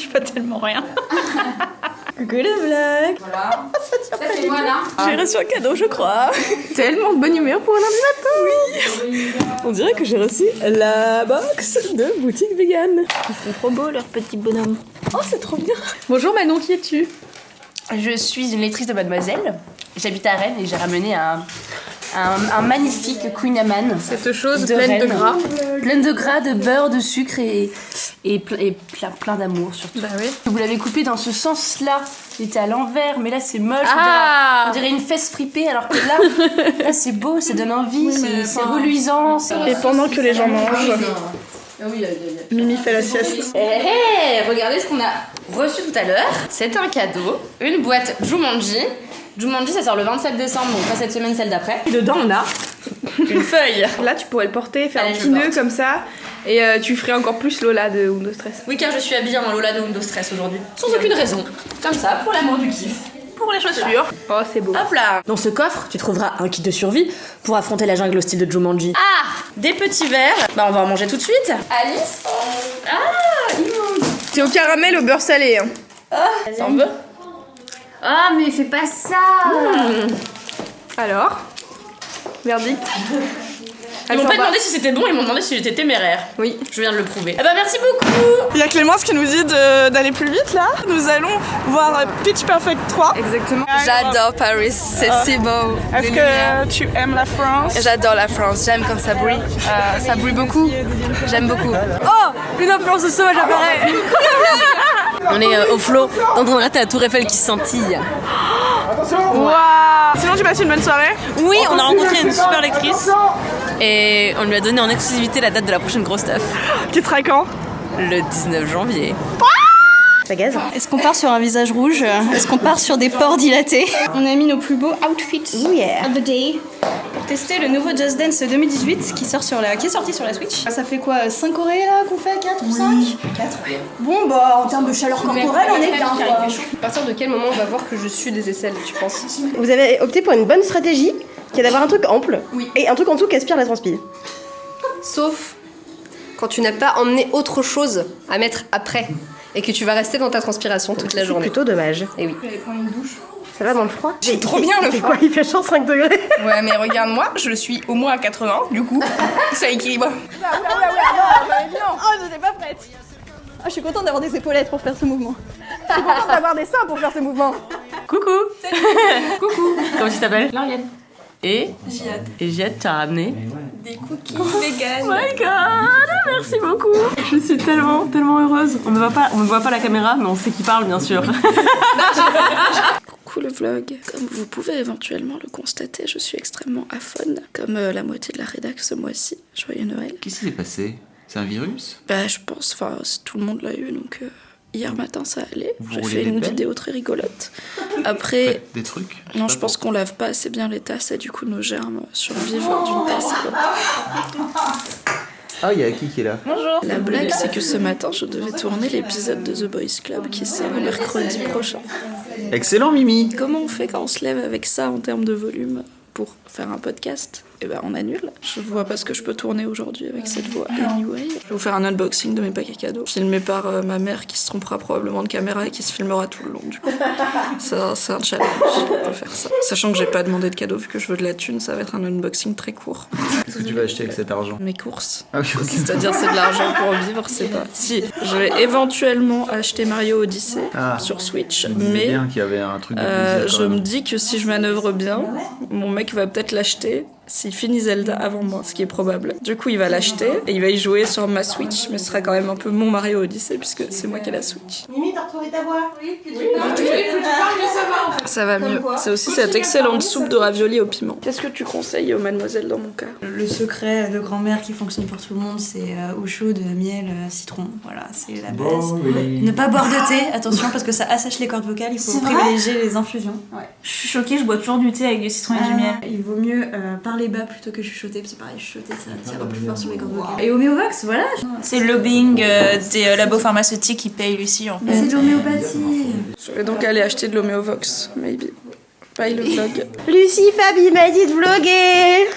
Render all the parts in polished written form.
change pas tellement rien. Coucou le vlog. Voilà. Ça c'est moi là. J'ai reçu un cadeau, je crois. Tellement de bonne humeur pour un lundi matin. Oui. On dirait que j'ai reçu la box de boutique vegan. Ils sont trop beaux leurs petits bonhommes. Oh, c'est trop bien. Bonjour Manon, qui es-tu? Je suis une lectrice de Mademoiselle. J'habite à Rennes et j'ai ramené un magnifique Queen Amman. Cette chose de pleine de Rennes. gras. Pleine de gras, de beurre, de sucre et plein d'amour surtout. Bah oui. Vous l'avez coupé dans ce sens-là. Il était à l'envers, mais là c'est moche. Ah. On dirait une fesse fripée, alors que là c'est beau, ça donne envie, c'est reluisant. Et pendant que les gens mangent, Mimi fait la sieste. Hey, regardez ce qu'on a reçu tout à l'heure. C'est un cadeau, une boîte Jumanji. Jumanji, ça sort le 27 décembre, donc pas cette semaine, celle d'après. Et dedans, on a une feuille. Là, tu pourrais le porter, faire Allez, un je petit le nœud porte. comme ça, et tu ferais encore plus Lola de Windows Stress. Oui, car je suis habillée en Lola de Windows Stress aujourd'hui. Sans aucune raison. Comme ça, pour l'amour du kiff. Pour les chaussures. Oh, c'est beau. Hop là. Dans ce coffre, tu trouveras un kit de survie pour affronter la jungle au style de Jumanji. Ah, des petits verres. Bah, on va en manger tout de suite. Alice. Ah, immonde. C'est au caramel, au beurre salé. Hein. T'en veux? Ah, mais fais pas ça. Alors, verdict. Ils m'ont pas demandé si c'était bon, ils m'ont demandé si j'étais téméraire. Oui. Je viens de le prouver. Eh bah merci beaucoup. Il y a Clémence qui nous dit d'aller plus vite là. Nous allons voir Pitch Perfect 3. Exactement. J'adore Paris, c'est si beau. Est-ce que tu aimes la France? J'adore la France, j'aime quand ça brille. Ça brille beaucoup, j'aime beaucoup. Oh, une influence de sauvage apparaît. On est au flot, en train de rater la tour Eiffel qui scintille. Waouh! Sinon, tu passes une bonne soirée? Oui, on a rencontré une super lectrice et on lui a donné en exclusivité la date de la prochaine grosse stuff. Qui sera quand? Le 19 janvier. Est-ce qu'on part sur un visage rouge? Est-ce qu'on part sur des pores dilatés? On a mis nos plus beaux outfits of the day pour tester le nouveau Just Dance 2018 qui est sorti sur la Switch. Ça fait quoi, 5 Corées là qu'on fait? 4 ou 5? 4. Bon bah en termes de chaleur corporelle on est bien quoi. À partir de quel moment on va voir que je suis des aisselles, tu penses? Vous avez opté pour une bonne stratégie qui est d'avoir un truc ample et un truc en dessous qui aspire la transpi. Sauf quand tu n'as pas emmené autre chose à mettre après et que tu vas rester dans ta transpiration toute la C'est journée. plutôt dommage. Et oui. Ça va dans le froid? C'est trop bien le C'est froid. quoi? Il fait chaud 5 degrés. Ouais, mais regarde-moi, je le suis au moins à 80, du coup, ça équilibre. Oh, je n'étais pas prête. Ah, je suis contente d'avoir des épaulettes pour faire ce mouvement. Je suis contente d'avoir des seins pour faire ce mouvement. Coucou. Coucou. Comment tu t'appelles? Lauriane. Et Giad, tu as ramené Des cookies vegan. Oh my god, merci beaucoup. Je suis tellement heureuse. On ne voit pas la caméra, mais on sait qui parle, bien sûr. Coucou le vlog. Comme vous pouvez éventuellement le constater, je suis extrêmement aphone, comme la moitié de la rédac ce mois-ci. Joyeux Noël. Qu'est-ce qui s'est passé? C'est un virus? Bah je pense, enfin tout le monde l'a eu, donc hier matin ça allait. Vous J'ai roulez fait des une pelles? vidéo très rigolote. Après, Faites des trucs? non je pense qu'on lave pas assez bien les tasses et du coup nos germes survivent d'une tasse à l'autre. Ah, il y a qui est là? La blague c'est que ce matin je devais tourner l'épisode de The Boys Club qui sort mercredi prochain. Excellent, Mimi! Comment on fait quand on se lève avec ça en termes de volume pour faire un podcast? Eh ben on annule. Je vois pas ce que je peux tourner aujourd'hui avec cette voix. Anyway, je vais vous faire un unboxing de mes paquets cadeaux, filmé par ma mère qui se trompera probablement de caméra et qui se filmera tout le long du coup. Ça c'est un challenge de faire ça. Sachant que j'ai pas demandé de cadeau vu que je veux de la thune, ça va être un unboxing très court. Qu'est-ce que tu vas acheter avec cet argent? Mes courses. Ah oui, ok. C'est-à-dire c'est de l'argent pour vivre, c'est pas. Si, je vais éventuellement acheter Mario Odyssey sur Switch, Je me disais mais bien qu'il y avait un truc de plaisir je quand même. me dis que si je manœuvre bien, mon mec va peut-être l'acheter s'il finit Zelda avant moi, ce qui est probable. Du coup, il va l'acheter et il va y jouer sur ma Switch, mais ce sera quand même un peu mon Mario Odyssey puisque c'est moi qui ai la Switch. Mimi, t'as retrouvé ta voix? Oui, Ça va mieux. C'est aussi cette excellente soupe de raviolis au piment. Qu'est-ce que tu conseilles aux mademoiselles dans mon cas? Le secret de grand-mère qui fonctionne pour tout le monde, c'est eau chaude, miel, citron. Voilà, c'est la base. Ne pas boire de thé, attention, parce que ça assèche les cordes vocales. Il faut privilégier les infusions. Ouais. Je suis choquée, je bois toujours du thé avec du citron et du miel. Il vaut mieux parler bas plutôt que chuchoter, parce que pareil, chuchoter, ça tire plus fort sur les cordes vocales. Et homéovox, voilà. C'est le lobbying des labos pharmaceutiques qui paye Lucie en fait. C'est de l'homéopathie. Je vais donc aller acheter de l'homéovox, maybe. Bye le vlog. Lucie, Fabi m'a dit de vlogger.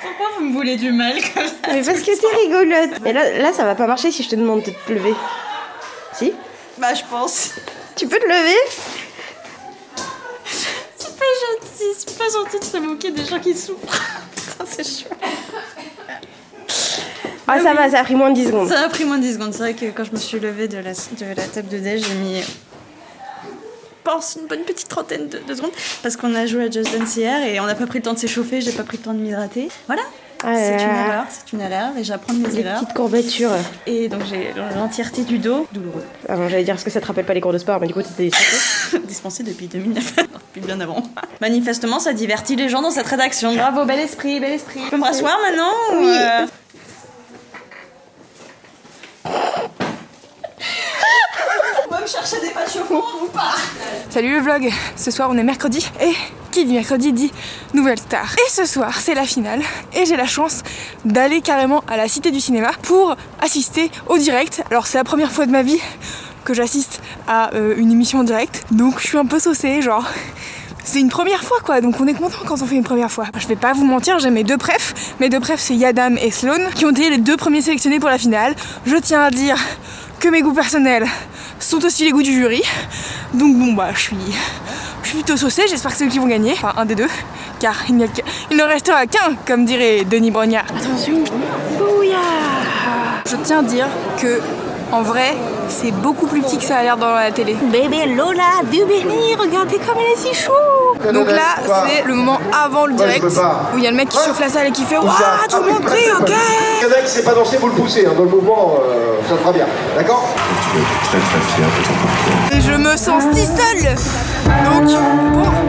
Pourquoi vous me voulez du mal comme ça? Mais parce que t'es rigolote. Mais là, ça va pas marcher si je te demande de te lever. Si? Bah, je pense. Tu peux te lever? C'est pas gentil de se moquer des gens qui souffrent. Ça, c'est chaud. Ah, ça va, ça a pris moins de 10 secondes. Ça a pris moins de 10 secondes. C'est vrai que quand je me suis levée de la table de déj, j'ai mis... Je pense une bonne petite trentaine de secondes. Parce qu'on a joué à Just Dance hier et on n'a pas pris le temps de s'échauffer, j'ai pas pris le temps de m'hydrater. Voilà. C'est une erreur et j'apprends de mes erreurs. Petite courbature. Et donc j'ai l'entièreté du dos. Douloureux. Ah bon, j'allais dire, est-ce que ça te rappelle pas les cours de sport? Mais du coup, t'étais dispensé. Dispensé depuis 2009. Depuis bien avant. Manifestement, ça divertit les gens dans cette rédaction. Bravo, bel esprit, bel esprit. Je peux me rasseoir maintenant Oui. On va me chercher des pâtes chauffants ou pas? Salut le vlog, ce soir on est mercredi et qui dit mercredi dit nouvelle star. Et ce soir c'est la finale et j'ai la chance d'aller carrément à la Cité du Cinéma pour assister au direct. Alors c'est la première fois de ma vie que j'assiste à une émission en direct, donc je suis un peu saucée, genre c'est une première fois quoi, donc on est content quand on fait une première fois. Je vais pas vous mentir, j'ai mes deux prefs c'est Yadam et Sloan qui ont été les deux premiers sélectionnés pour la finale. Je tiens à dire que mes goûts personnels sont aussi les goûts du jury, donc bon bah je suis plutôt saucée, j'espère que c'est eux qui vont gagner, enfin un des deux, car il ne restera qu'un, comme dirait Denis Brognard. Attention, bouya. Je tiens à dire que en vrai, c'est beaucoup plus petit que ça a l'air dans la télé. Bébé Lola du Béni, regardez comme elle est si chou. Donc là, c'est le moment avant le direct, où il y a le mec qui chauffe la salle et qui fait « Waouh, tout le monde crie, ok !» Il y en a qui sait pas danser, vous le poussez, hein, dans le mouvement, ça te fera bien, d'accord? Et je me sens si seule. Donc,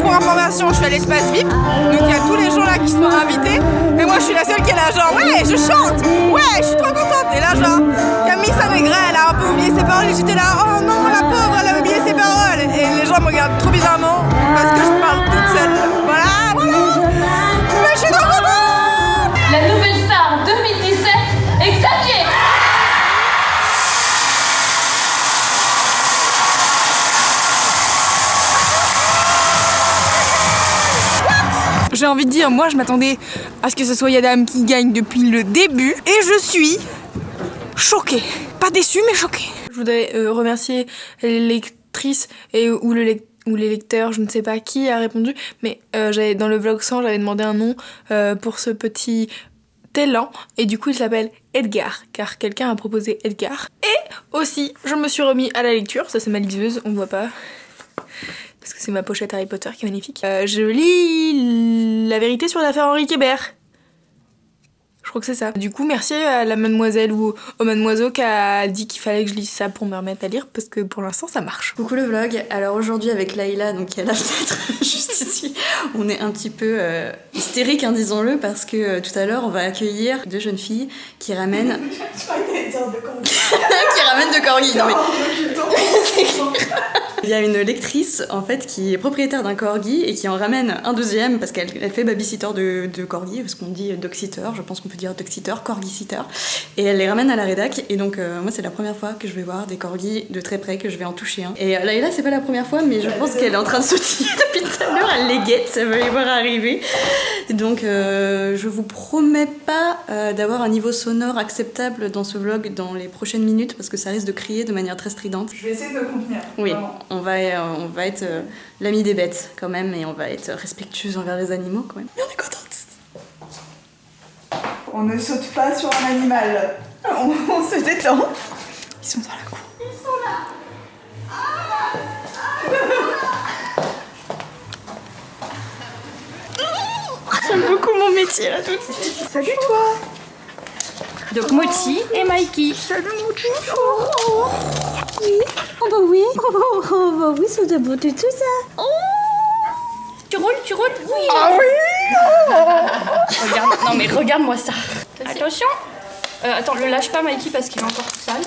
pour information, je suis à l'espace VIP, donc il y a tous les gens là qui sont invités, mais moi je suis la seule qui est là genre « Ouais, je chante, ouais, je suis trop contente !» Et là genre, Camille Sanegret, elle a un peu oublié ses paroles et j'étais là « Oh non, la pauvre, elle a oublié ses paroles !» Et les gens me regardent trop bizarrement parce que je parle toute seule. Voilà. Mais je suis trop contente. La nouvelle star 2017 est Xavier. J'ai envie de dire, moi je m'attendais à ce que ce soit Yadam qui gagne depuis le début et je suis choquée. Pas déçue mais choquée. Je voudrais remercier les lectrices ou les lecteurs, je ne sais pas qui a répondu, mais j'avais dans le vlog 100, j'avais demandé un nom pour ce petit talent et du coup il s'appelle Edgar car quelqu'un a proposé Edgar. Et aussi je me suis remis à la lecture, ça c'est ma liseuse, on voit pas parce que c'est ma pochette Harry Potter qui est magnifique. Je lis La vérité sur l'affaire Henri Kébert. Je crois que c'est ça. Du coup, merci à la mademoiselle ou au mademoiseau qui a dit qu'il fallait que je lise ça pour me remettre à lire parce que pour l'instant ça marche. Coucou le vlog. Alors aujourd'hui avec Laïla, donc qui est à la fenêtre juste ici, on est un petit peu hystérique, hein, disons-le, parce que tout à l'heure on va accueillir deux jeunes filles qui ramènent. Je crois que t'allais dire de corgi. Qui ramènent de corgi. Non mais. Il y a une lectrice en fait qui est propriétaire d'un corgi et qui en ramène un deuxième parce qu'elle fait babysitter de corgi, parce qu'on dit dog-sitter, je pense qu'on peut dire dog-sitter, corgi-sitter, et elle les ramène à la rédac. Et donc moi c'est la première fois que je vais voir des corgis de très près, que je vais en toucher un. Et là c'est pas la première fois, mais je pense qu'elle est en train de sautiller depuis tout à l'heure, elle les guette, ça veut les voir arriver. Donc je vous promets pas d'avoir un niveau sonore acceptable dans ce vlog dans les prochaines minutes parce que ça risque de crier de manière très stridente. Je vais essayer de me contenir. Oui, on va être l'ami des bêtes quand même, et on va être respectueuse envers les animaux quand même. Mais on est contente. On ne saute pas sur un animal, on se détend. Ils sont dans la cour. Ils sont là. J'aime beaucoup mon métier là tout de suite. Salut toi. Donc Mochi et Mikey. Salut Mochi. Oui. Oh bah oui. Oh bah oui, c'est de beau du tout ça. Oh. Tu roules Oui. Ah oui. Regarde, non mais regarde-moi ça. Attention. Attends, le lâche pas Mikey parce qu'il est encore tout sale.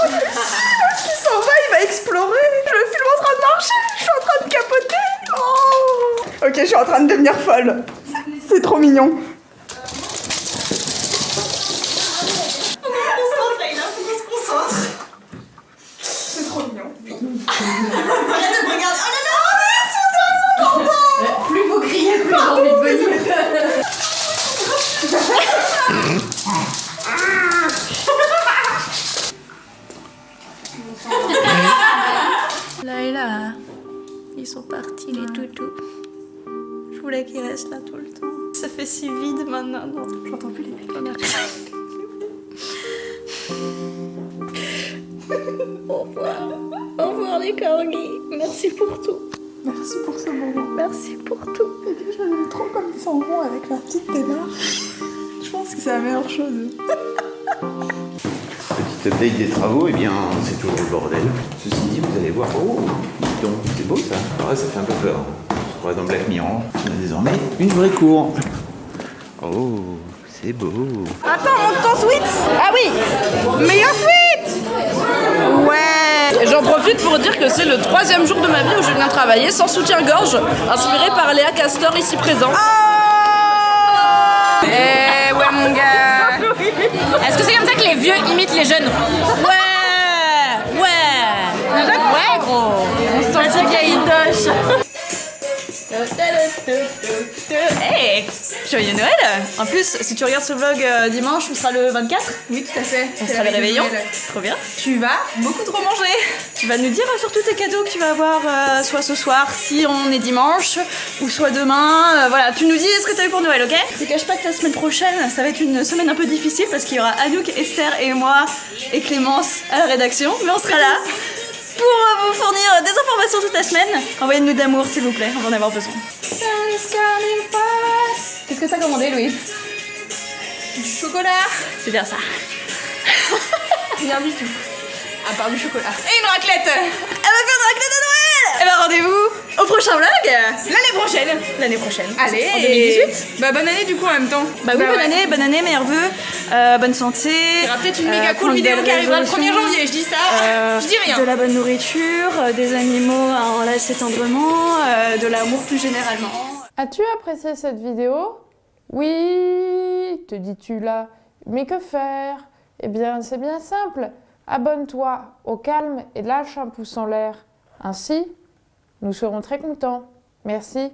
Il s'en va, il va explorer. Je le filme en train de marcher. Je suis en train de capoter. Oh. Ok, je suis en train de devenir folle. C'est trop mignon. C'est trop mignon. Arrête de me regarder. Oh là là, ils sont tellement contents. Plus vous criez, plus j'ai envie de venir. Là et là, ils sont partis les toutous. Je voulais qu'ils restent là tout le temps. Ça fait si vide maintenant. Non, j'entends plus les pieds. Au revoir. Au revoir les corgis. Merci pour tout. Merci pour ce moment. Merci pour tout. J'aime trop comme ils s'en vont avec leur petite démarche. Je pense que c'est la meilleure chose. Petite update des travaux, eh bien, c'est toujours le bordel. Ceci dit, vous allez voir, oh, dis donc, c'est beau ça. Alors là, ça fait un peu peur. On se croirait dans Black Mirror. On a désormais une vraie cour. Oh, c'est beau. Attends, monte ton sweat. Ah oui, meilleur sweat. Ouais. J'en profite pour dire que c'est le 3e jour de ma vie où je viens travailler sans soutien-gorge, inspiré par Léa Castor ici présent. Eh ouais mon gars. Est-ce que c'est comme ça que les vieux imitent les jeunes? Ouais. Ouais gros. On se sent vieille doche. Hey, joyeux Noël! En plus, si tu regardes ce vlog dimanche, on sera le 24. Oui, tout à fait. On sera les réveillons. Trop bien. Tu vas beaucoup trop manger. Tu vas nous dire surtout tes cadeaux que tu vas avoir soit ce soir, si on est dimanche, ou soit demain. Voilà, tu nous dis ce que t'as eu pour Noël, ok? Je te cache pas que la semaine prochaine, ça va être une semaine un peu difficile parce qu'il y aura Anouk, Esther et moi et Clémence à la rédaction, mais on sera là pour vous fournir des informations toute la semaine. Envoyez-nous de l'amour, s'il vous plaît, on va en avoir besoin. Qu'est-ce que t'as commandé, Louise? Du chocolat. C'est bien ça. Rien du tout. À part du chocolat. Et une raclette. Elle va faire une raclette de Noël. Et ben rendez-vous au prochain vlog l'année prochaine. L'année prochaine. Allez. En 2018. Bah bonne année du coup en même temps. Bah oui, bonne année, meilleurs vœux, bonne santé. Il y aura peut-être une méga cool vidéo qui arrivera le 1er janvier, je dis ça, je dis rien. De la bonne nourriture, des animaux à enlacer tendrement, de l'amour plus généralement. As-tu apprécié cette vidéo? Oui, te dis-tu là. Mais que faire? Eh bien, c'est bien simple. Abonne-toi au calme et lâche un pouce en l'air. Ainsi, nous serons très contents. Merci.